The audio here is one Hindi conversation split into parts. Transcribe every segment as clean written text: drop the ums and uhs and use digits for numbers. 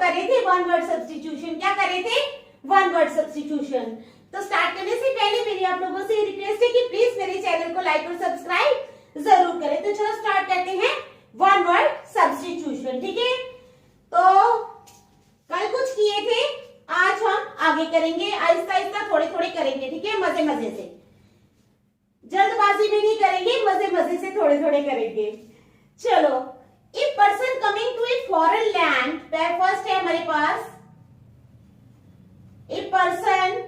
करे थे वन वर्ड सब्स्टिट्यूशन। क्या करे थे? One word substitution. तो स्टार्ट करने से पहले मेरी आप लोगों से रिक्वेस्ट है कि प्लीज मेरे चैनल को लाइक और सब्सक्राइब जरूर करें। तो चलो स्टार्ट करते हैं वन वर्ड सब्स्टिट्यूशन। ठीक है, तो कल कुछ किए थे, आज हम आगे करेंगे, आहिस्ता आहिस्ता थोड़े थोड़े करेंगे। ठीक है, मजे मजे से, जल्दबाजी में नहीं करेंगे, मजे मजे से थोड़े थोड़े करेंगे। चलो, a person coming to a foreign land, first है हमारे पास a person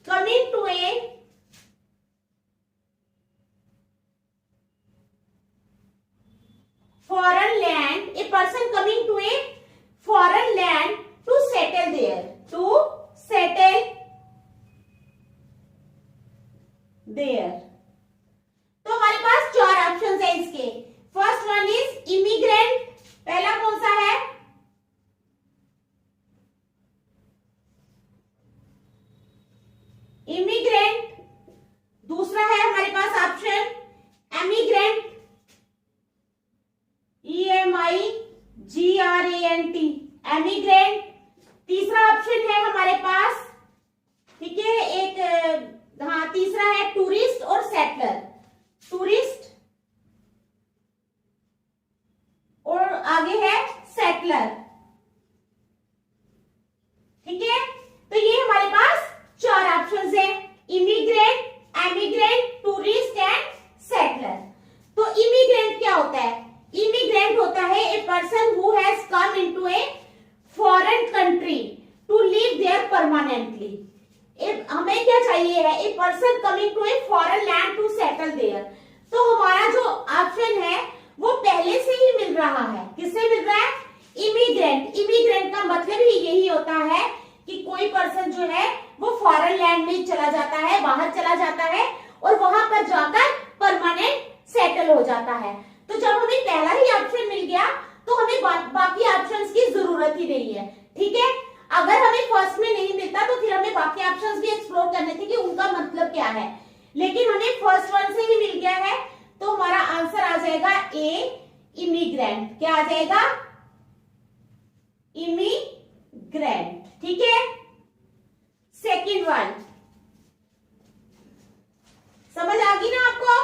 coming to a foreign land, a person coming to a foreign land to settle there, to settle there। तो हमारे पास चार ऑप्शंस है इसके। फर्स्ट वन इज इमिग्रेंट, पहला कौन सा है? इमिग्रेंट। दूसरा है हमारे पास ऑप्शन एमिग्रेंट, EMIGRANT, एमिग्रेंट। तीसरा ऑप्शन है हमारे पास, ठीक है, एक हाँ तीसरा है टूरिस्ट और सेटलर, टूरिस्ट और आगे है सेटलर। ठीक है, तो ये हमारे पास चार ऑप्शंस है, immigrant, emigrant, tourist and settler. तो इमिग्रेंट क्या होता है? इमिग्रेंट होता है a person who has come into a foreign country to live there permanently. हमें क्या चाहिए है? A person coming to a foreign land to settle there. तो हमारा जो ऑप्शन है वो पहले से ही मिल रहा है। किससे मिल रहा है? इमिग्रेंट। इमिग्रेंट का मतलब ही यही होता है कि कोई पर्सन जो है वो फॉरेन लैंड में चला जाता है, बाहर चला जाता है और वहां पर जाकर परमानेंट सेटल हो जाता है। तो जब हमें पहला ही ऑप्शन मिल गया तो हमें बाकी ऑप्शंस की जरूरत ही नहीं है। ठीक है, अगर हमें फर्स्ट में नहीं मिलता तो फिर हमें बाकी ऑप्शंस भी एक्सप्लोर करने थे कि उनका मतलब क्या है, लेकिन हमें फर्स्ट वन से ही मिल गया है। तो हमारा आंसर आ जाएगा ए, इमिग्रेंट। क्या आ जाएगा? इमिग्रेंट। ठीक है, सेकंड वन समझ आ गई ना आपको?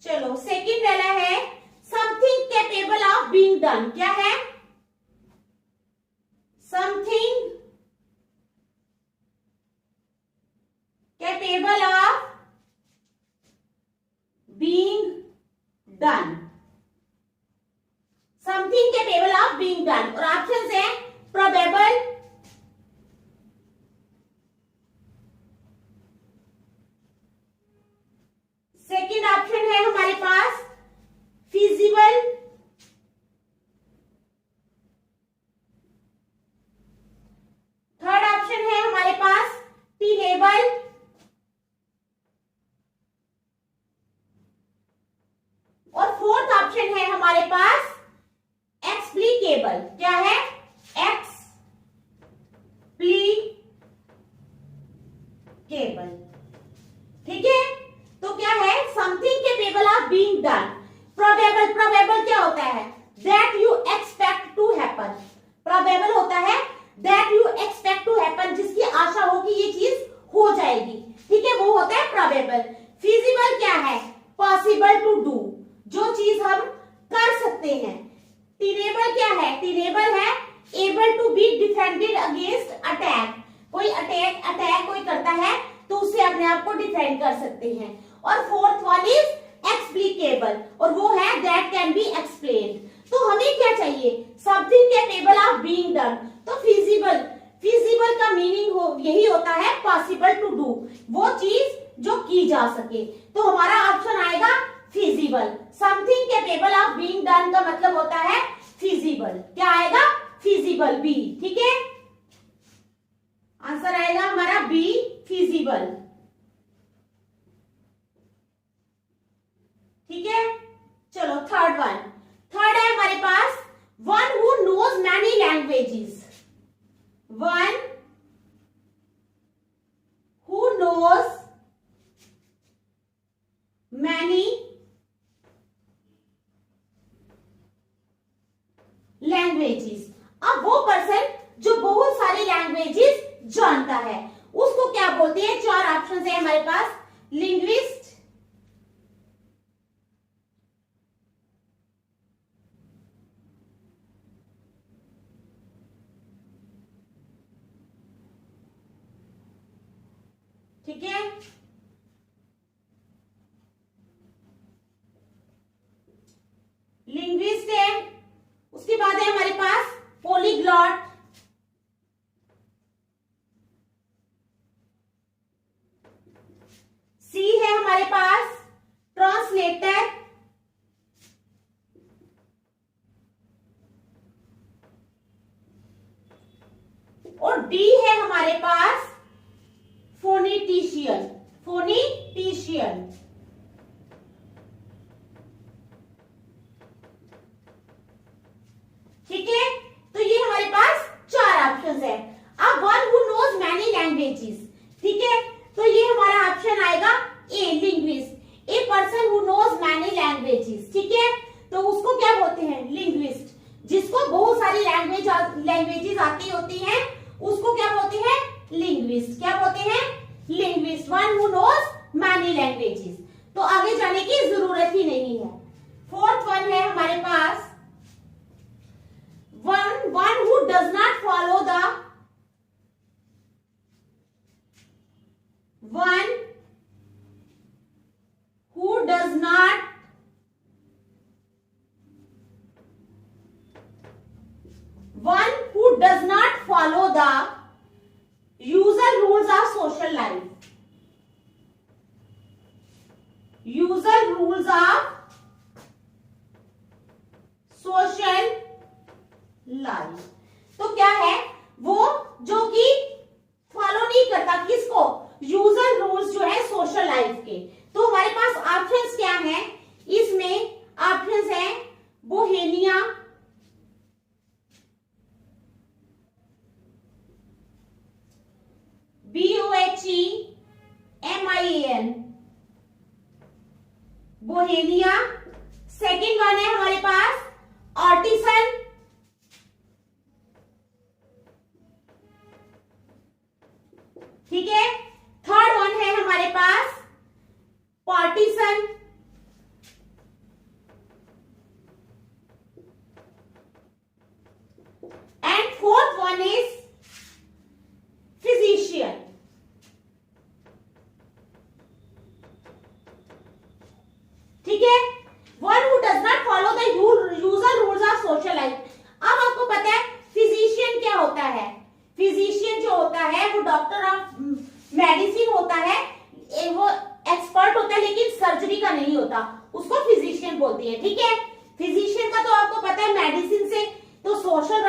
चलो, सेकंड वाला है something capable of being done. क्या है? Something capable of being done, something capable of being done. और ऑप्शंस है प्रोबेबल, सेकंड ऑप्शन है हमारे पास फिजिबल, थर्ड ऑप्शन है हमारे पास टीनेबल और फोर्थ ऑप्शन है हमारे पास एक्सप्लिकेबल। क्या है? एक्सप्लिकेबल। ठीक है, तो क्या है? Something capable of being done. Probable, probable क्या होता है? That you expect to happen. Probable होता है that you expect to happen, जिसकी आशा हो कि ये चीज हो जाएगी। ठीक है, वो होता है प्रोबेबल। फिजिबल क्या है? पॉसिबल टू डू, जो चीज हम कर सकते हैं। टीनेबल क्या है? टीनेबल है able to be defended against attack, कोई अटैक कोई करता है तो उससे अपने आप को डिफेंड कर सकते हैं। और फोर्थ वन इज एक्सप्लिकेबल, और वो है दैट कैन बी एक्सप्लेन्ड। तो हमें क्या चाहिए? Something capable of being done. तो फिजिबल, फिजिबल का मीनिंग यही होता है पॉसिबल टू डू, वो चीज जो की जा सके। तो हमारा ऑप्शन आएगा feasible. Something capable of being done का मतलब होता है फिजिबल। क्या आएगा? Feasible, B. ठीक है, आंसर आएगा हमारा बी, फिजिबल। ठीक है, चलो थर्ड वन। थर्ड है हमारे पास one who knows many languages, one who knows many बोलते हैं? चार ऑप्शन है हमारे पास। लिंग्विस्ट, ठीक है, लिंग्विस्ट है। उसके बाद है हमारे पास पॉलीग्लॉट, सी है हमारे पास ट्रांसलेटर, और डी है हमारे पास फोनिटिशियन। फोनिटिशियन, ठीक है। तो ये हमारे पास चार ऑप्शंस है। अब one who knows many languages, ठीक है, तो ये हमारा ऑप्शन आएगा A, linguist. A person who knows many languages, ठीक है, तो उसको क्या बोलते हैं? लिंग्विस्ट। जिसको बहुत सारी लैंग्वेजेस आती होती हैं उसको क्या बोलते हैं? लिंग्विस्ट। क्या बोलते हैं? Linguist. One who knows many languages. तो आगे जाने की जरूरत ही नहीं है। फोर्थ वन है हमारे पास one who does not follow the one who does not follow the usual rules of social life. Usual rules of social life. तो क्या है? वो जो कि फॉलो नहीं करता, किसको? यूजर रूल्स जो है सोशल लाइफ के। तो हमारे पास ऑप्शंस क्या है? इसमें ऑप्शंस है Bohemia, BOHEMIAN, Bohemia. Second one है हमारे पास आर्टिसन, ठीक है। थर्ड वन है हमारे पास partition, and fourth one is physician, ठीक है। One who does not follow the usual rules of social life. अब आपको पता है फिजिशियन क्या होता है? फिजिशियन जो होता है वो डॉक्टर ऑफ मेडिसिन होता है, वो एक्सपर्ट होता है लेकिन सर्जरी का नहीं होता, उसको फिजिशियन बोलती है, ठीक है। फिजिशियन का तो आपको पता है मेडिसिन से, तो सोशल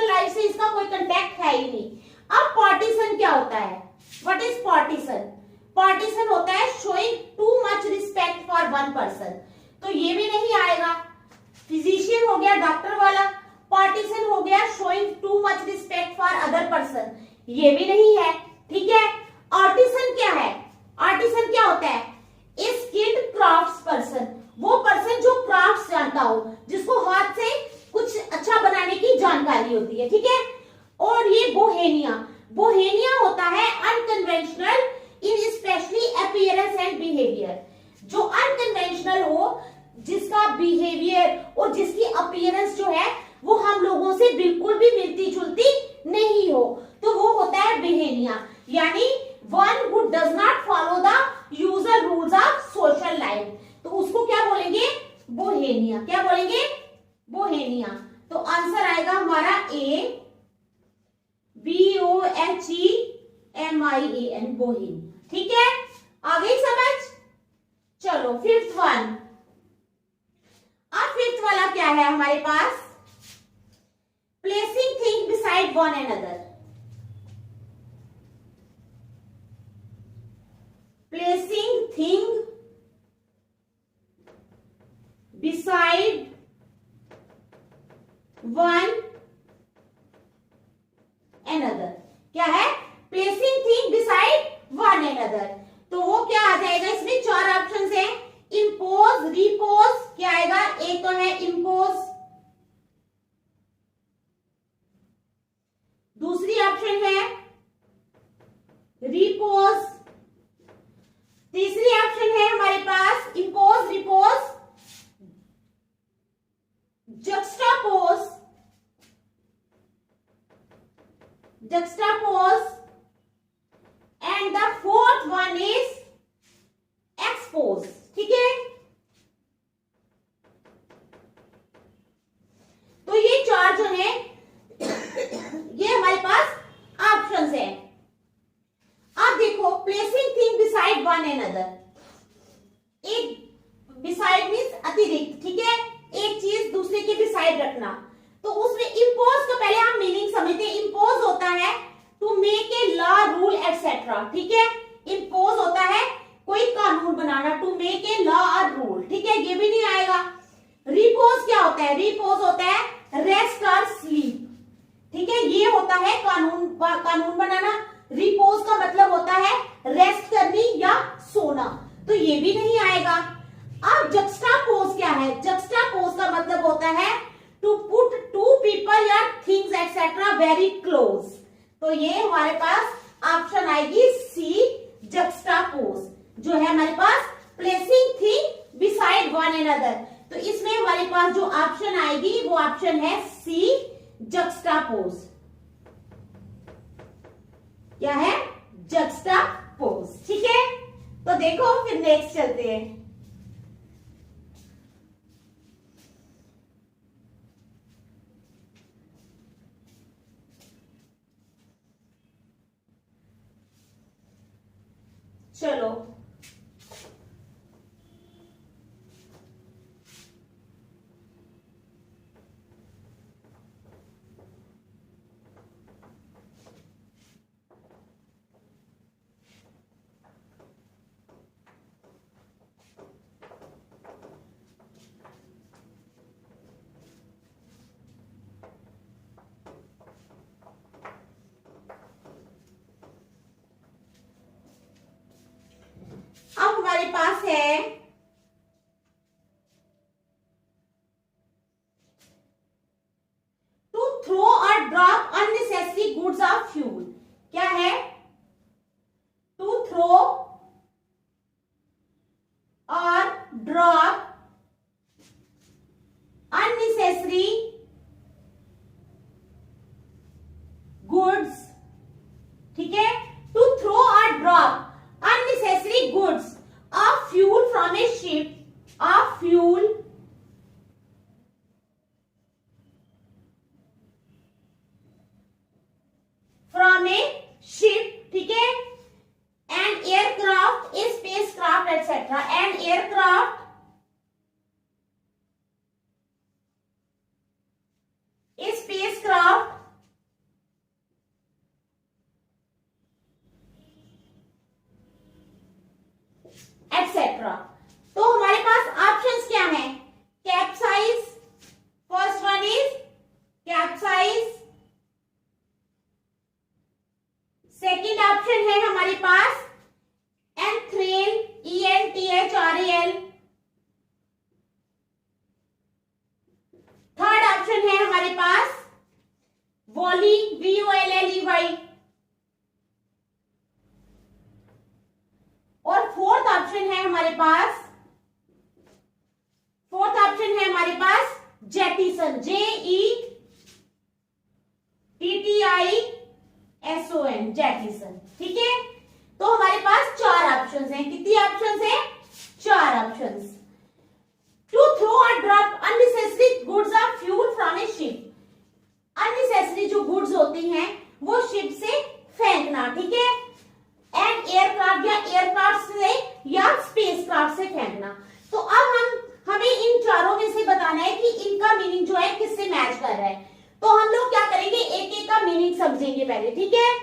लाइफ से इसका कोई कांटेक्ट है ही नहीं। अब पार्टीशन क्या होता है? What is partition? पार्टीशन होता है showing too much respect for one person, तो ये भी नहीं आएगा। फिजिशियन हो गया डॉक्टर वाला, पार्टीशन हो गया showing too much respect for other person, ये भी नहीं है, ठीक है। आर्टिसन क्या है? आर्टिसन क्या होता है? ए स्किल्ड क्राफ्ट्स पर्सन, वो पर्सन जो क्राफ्ट्स जानता हो, जिसको हाथ से कुछ अच्छा बनाने की जानकारी होती है, ठीक है। और ये बोहेमिया, बोहेमिया होता है unconventional in specially appearance and behaviour, जो अनकन्वेंशनल हो, जिसका बिहेवियर और जिसकी अपीयरेंस जो है वो हम लोगों से बिल्कुल भी मिलती जुलती नहीं हो, तो वो होता है बोहेमिया। यानी one who does not follow the usual rules of social life, तो उसको क्या बोलेंगे? बोहेमिया। क्या बोलेंगे? बोहेमिया। तो आंसर आएगा हमारा ए, BOHEMIAN, बोहेमिया, ठीक है। आ गई समझ? चलो फिफ्थ वन। अब फिफ्थ वाला क्या है हमारे पास? Placing thing beside one another. Placing thing beside one another. क्या है? Placing thing beside one another. तो वो क्या आ जाएगा? इसमें चार ऑप्शंस हैं, इम्पोज, रिपोज, क्या आएगा? एक तो है इम्पोज, दूसरी ऑप्शन है रिपोज। तीसरी ऑप्शन है हमारे पास impose, repose, juxtapose, juxtapose, and the fourth one is expose। ठीक है, तो ये चार जो है ये हमारे पास ऑप्शंस है। अब देखो, placing thing beside one another, एक बिसाइड मीन्स अतिरिक्त, ठीक है, एक चीज दूसरे के बिसाइड रखना। तो उसमें इम्पोज का पहले हम मीनिंग समझते हैं। इम्पोज होता है to make a law, rule etcetera, ठीक है, इम्पोज होता है कोई कानून बनाना, टू मेक ए लॉ और रूल, ठीक है, ये भी नहीं आएगा। रिपोज क्या होता है? रिपोज होता है रेस्ट और स्लीप, ठीक है, ये होता है कानून बनाना। रिपोज का मतलब होता है रेस्ट करनी या सोना, तो ये भी नहीं आएगा। अब जक्स्टापोज क्या है? जक्स्टापोज का मतलब होता है टू पुट टू पीपल या थिंग्स एक्सेट्रा वेरी क्लोज, तो ये हमारे पास ऑप्शन आएगी सी, जक्स्टापोज, जो है हमारे पास placing thing beside one another. तो इसमें हमारे पास जो ऑप्शन आएगी वो ऑप्शन है सी, जक्स्टापोज। क्या है? जक्स्टापोज, ठीक है। तो देखो फिर नेक्स्ट चलते हैं। चलो अब हमारे पास है टू थ्रो और drop unnecessary goods of fuel. क्या है? टू थ्रो और ड्रॉप अननेसेसरी गुड्स, ठीक है, टू थ्रो और drop unnecessary goods of fuel from a ship, of fuel from a ship, ठीक है, an aircraft, a spacecraft etc, an aircraft, a spacecraft etcetera. तो हमारे पास ऑप्शंस क्या हैं? Capsize, first one is capsize, second option है हमारे पास एंथ्रेल, ENTHRAL, थर्ड ऑप्शन है हमारे पास वॉली, VOLLEY, और फोर्थ ऑप्शन है हमारे पास जेटिसन, JETTISON, जेटिसन, ठीक है। तो हमारे पास चार ऑप्शंस हैं। कितनी ऑप्शंस हैं? चार ऑप्शंस। टू थ्रो और drop unnecessary goods of fuel from A ship, unnecessary जो गुड्स होती हैं वो शिप से फेंकना, ठीक है, एंड एयरक्राफ्ट या एयरक्राफ्ट से या स्पेसक्राफ्ट से फेंकना। तो अब हमें इन चारों में से बताना है कि इनका मीनिंग जो है किससे मैच कर रहा है। तो हम लोग क्या करेंगे, एक एक का मीनिंग समझेंगे पहले, ठीक है।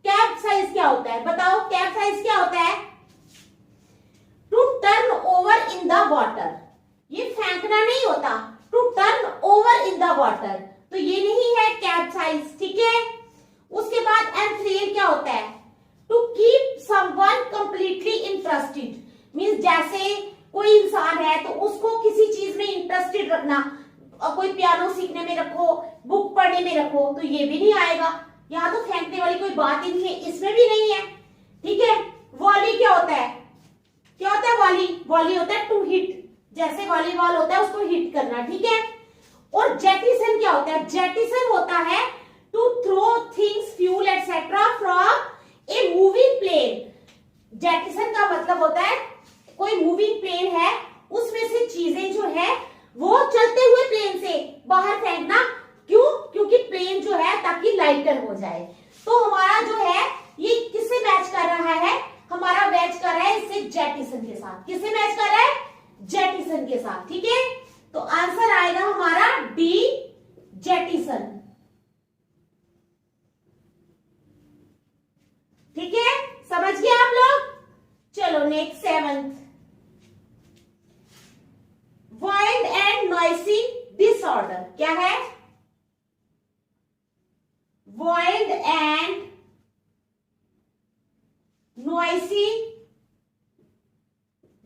कैप्साइज क्या होता है? बताओ, कैप्साइज क्या होता है? To turn over in the water, ये फेंकना नहीं होता, to turn over in the water, तो ये नहीं है कैप्साइज, ठीक है। उसके बाद एंथ्रेल क्या होता है? To keep someone completely interested, means जैसे कोई इंसान है तो उसको किसी चीज में इंटरेस्टेड रखना, कोई पियानो सीखने में रखो, बुक पढ़ने में रखो, तो ये भी नहीं आएगा। यहाँ तो फेंकने वाली कोई बात ही नहीं है, इसमें भी नहीं है, वॉली होता है टू हिट, जैसे वॉलीबॉल होता है उसको हिट करना, ठीक है। और जेटिसन क्या होता है? जेटिसन होता है to throw things fuel etcetera from a moving plane. Jettison का मतलब होता है कोई मूविंग प्लेन है उसमें से चीजें जो है वो चलते हुए प्लेन से बाहर फेंकना। क्यों? क्योंकि प्लेन जो है ताकि लाइटर हो जाए। तो हमारा जो है ये किससे मैच कर रहा है? हमारा मैच कर रहा है इससे जेटिसन के साथ। किससे मैच कर रहा है? जेटिसन के साथ, ठीक है। तो आंसर आएगा हमारा डी, जेटिसन, ठीक है। समझ गए आप लोग? चलो next seventh, wild and noisy disorder क्या है? Wild and noisy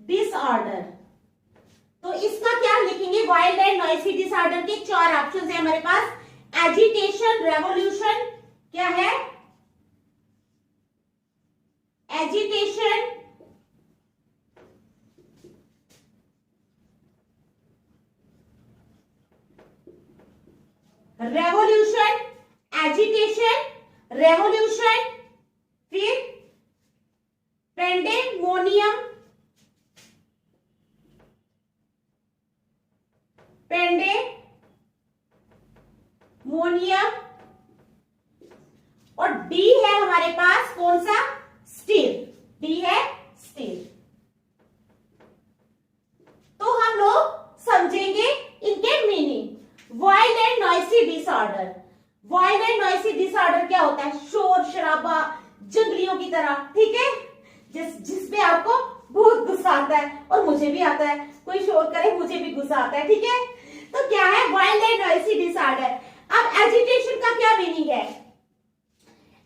disorder. तो इसका क्या लिखेंगे? वाइल्ड एंड नॉइसी डिसऑर्डर के 4 ऑप्शन है हमारे पास। एजिटेशन, रेवोल्यूशन क्या है? एजिटेशन, रेवोल्यूशन, एजिटेशन, रेवोल्यूशन, फिर पेंडेमोनियम, पेंडेमोनियम, और डी है हमारे पास कौन सा? स्टिर। डी है स्टिर। तो हम लोग समझेंगे इनके meaning. Wild and noisy disorder. Wild and noisy disorder क्या होता है? शोर शराबा, जंगलियों की तरह, ठीक है। जिसमें आपको बहुत गुस्सा आता है, और मुझे भी आता है। कोई शोर करे मुझे भी गुस्सा आता है, ठीक है। तो क्या है? Wild and noisy disorder. अब एजिटेशन का क्या मीनिंग है?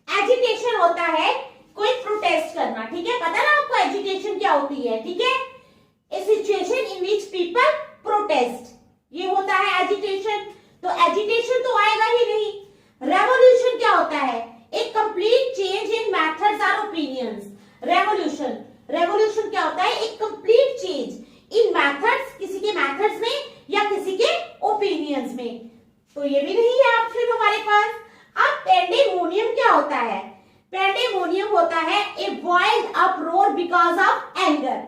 एजिटेशन होता है कोई प्रोटेस्ट करना, ठीक है। पता ना आपको एजिटेशन क्या होती है, ठीक है। A situation in which people protest, ये होता है एजिटेशन। तो एजिटेशन तो आएगा ही नहीं। रेवोल्यूशन क्या होता है? एक कंप्लीट चेंज इन मेथड्स और ओपिनियंस। रेवोल्यूशन, रेवोल्यूशन क्या होता है? एक कंप्लीट चेंज इन मेथड्स, किसी के मेथड्स में या किसी के ओपिनियंस में। तो ये भी नहीं है ऑप्शन हमारे पास। अब पेंडेमोनियम क्या होता है? पेंडेमोनियम होता है a wild अपरोर because of anger.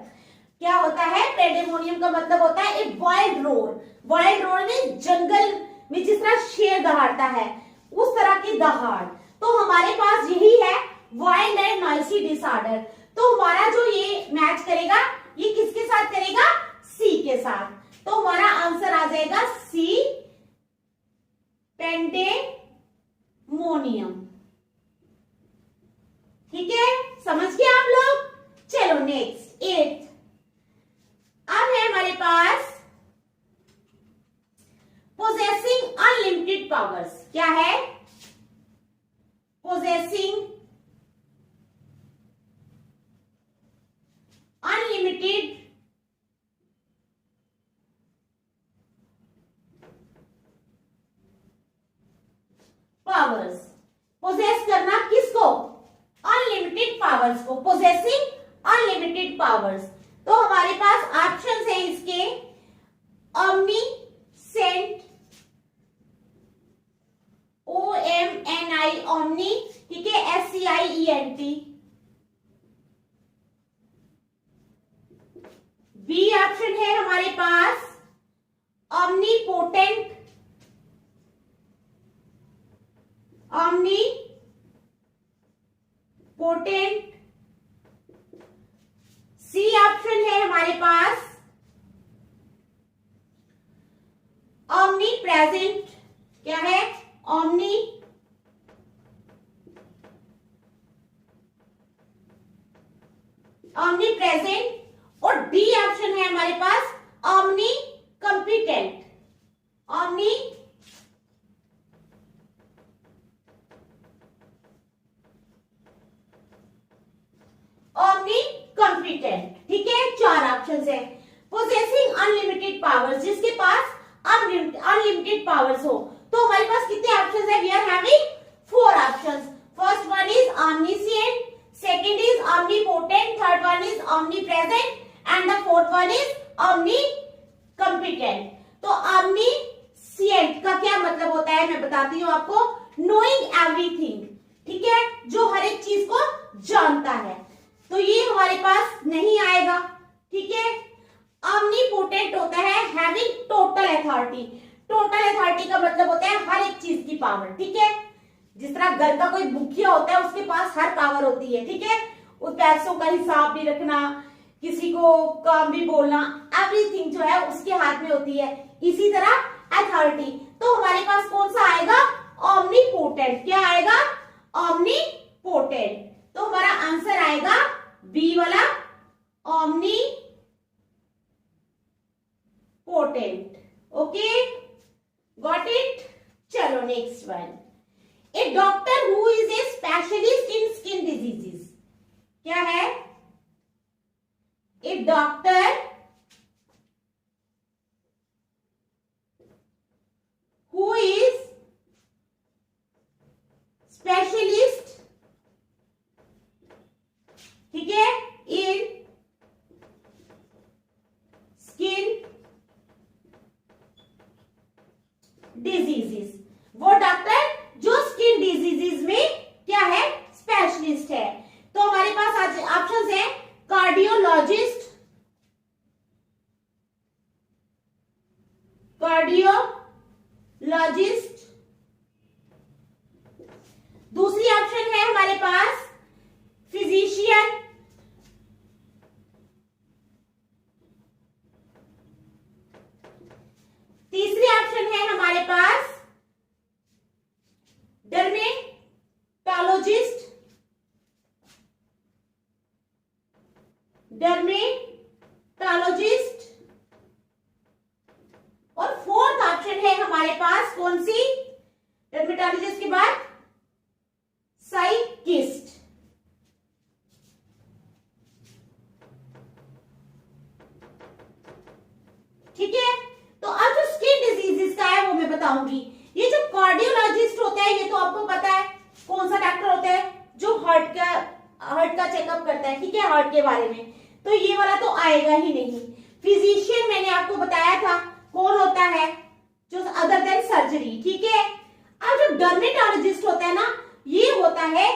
क्या होता है? पेंडेमोनियम का मतलब होता है a wild roar. Wild roar में जंगल में जिस तरह शेर दहाड़ता है उस तरह की दहाड़। तो हमारे पास यही है वाइल्ड एंड नॉइसी डिसऑर्डर। तो हमारा जो ये मैच करेगा ये किसके साथ करेगा? सी के साथ। तो हमारा आंसर आ जाएगा सी, पेंडेमोनियम, ठीक है। समझ गए आप लोग? चलो नेक्स्ट 8th। अब है हमारे पास पोजेसिंग अनलिमिटेड पावर्स। क्या है? Possessing unlimited powers. पोजेस करना किसको? अनलिमिटेड पावर्स को। Possessing unlimited powers. तो हमारे पास ऑप्शन है इसके ओमनीसेंट, OMNI, ओमनी, ठीक है, SCIENT। बी ऑप्शन है हमारे पास ओमनीपोटेंट, ओमनीपोटेंट। सी ऑप्शन है हमारे पास ओमनी प्रेजेंट। क्या है? Omni present. और डी ऑप्शन है हमारे पास ओमनी कॉम्पिटेंट। ओमनी कॉम्पिटेंट, ठीक है। 4 ऑप्शन है। पोजेसिंग अनलिमिटेड पावर्स, जिसके पास अनलिमिटेड पावर्स हो। तो हमारे पास कितने ऑप्शंस है? We are having 4 options. First one is omniscient, second is omnipotent, third one is omnipresent and the fourth one is omnipotent। तो omniscient का क्या मतलब होता है मैं बताती हूँ आपको, knowing everything, ठीक है, जो हर एक चीज को जानता है, तो ये हमारे पास नहीं आएगा, ठीक है। omnipotent होता है having total authority। Total authority का मतलब होता है हर एक चीज की पावर, ठीक है। जिस तरह घर का कोई मुखिया होता है उसके पास हर पावर होती है, ठीक है, उस पैसों का हिसाब भी रखना, किसी को काम भी बोलना, एवरीथिंग जो है उसके हाथ में होती है। इसी तरह अथॉरिटी, तो हमारे पास कौन सा आएगा, omnipotent। क्या आएगा, omnipotent। तो हमारा आंसर आएगा बी वाला, omnipotent। Okay, got it. चलो next one, a doctor who is a specialist in skin diseases. क्या है, a doctor who is specialist, ठीक है, इन स्किन डिजीजेस। वो डॉक्टर जो स्किन डिजीजेस में क्या है, स्पेशलिस्ट है। तो हमारे पास आज ऑप्शंस है कार्डियोलॉजिस्ट, दूसरी ऑप्शन है हमारे पास फिजिशियन, तीसरी ऑप्शन है हमारे पास डर्मेटोलॉजिस्ट, और फोर्थ ऑप्शन है हमारे पास कौन सी, डर्मेटोलॉजिस्ट के बाद साइकिस्ट। ठीक है, तो अब जो स्किन डिजीजेस का है वो मैं बताऊंगी। ये जो कार्डियोलॉजिस्ट होता है ये तो आपको पता है कौन सा डॉक्टर होता है, जो हार्ट का चेकअप करता है, ठीक है, हार्ट के बारे में, तो ये वाला तो आएगा ही नहीं। फिजिशियन मैंने आपको बताया था कौन होता है, जो अदर देन सर्जरी, ठीक है। अब जो डर्मेटोलॉजिस्ट होता है ना, ये होता है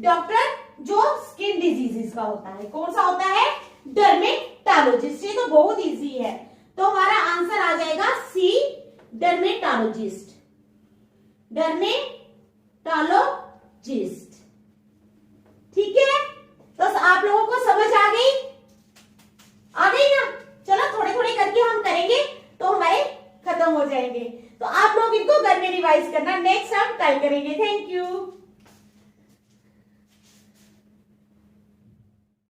डॉक्टर जो स्किन डिजीजेस का होता है। कौन सा होता है, डर्मेटोलॉजिस्ट। ये तो बहुत इजी है, तो हमारा आंसर आ जाएगा सी, डर्मेटोलॉजिस्ट। ठीक है, तो आप लोगों को समझ आ गई ना। चलो थोड़े थोड़े करके हम करेंगे तो हमारे खत्म हो जाएंगे, तो आप लोग इनको घर में रिवाइज करना, नेक्स्ट हम कल करेंगे। Thank you.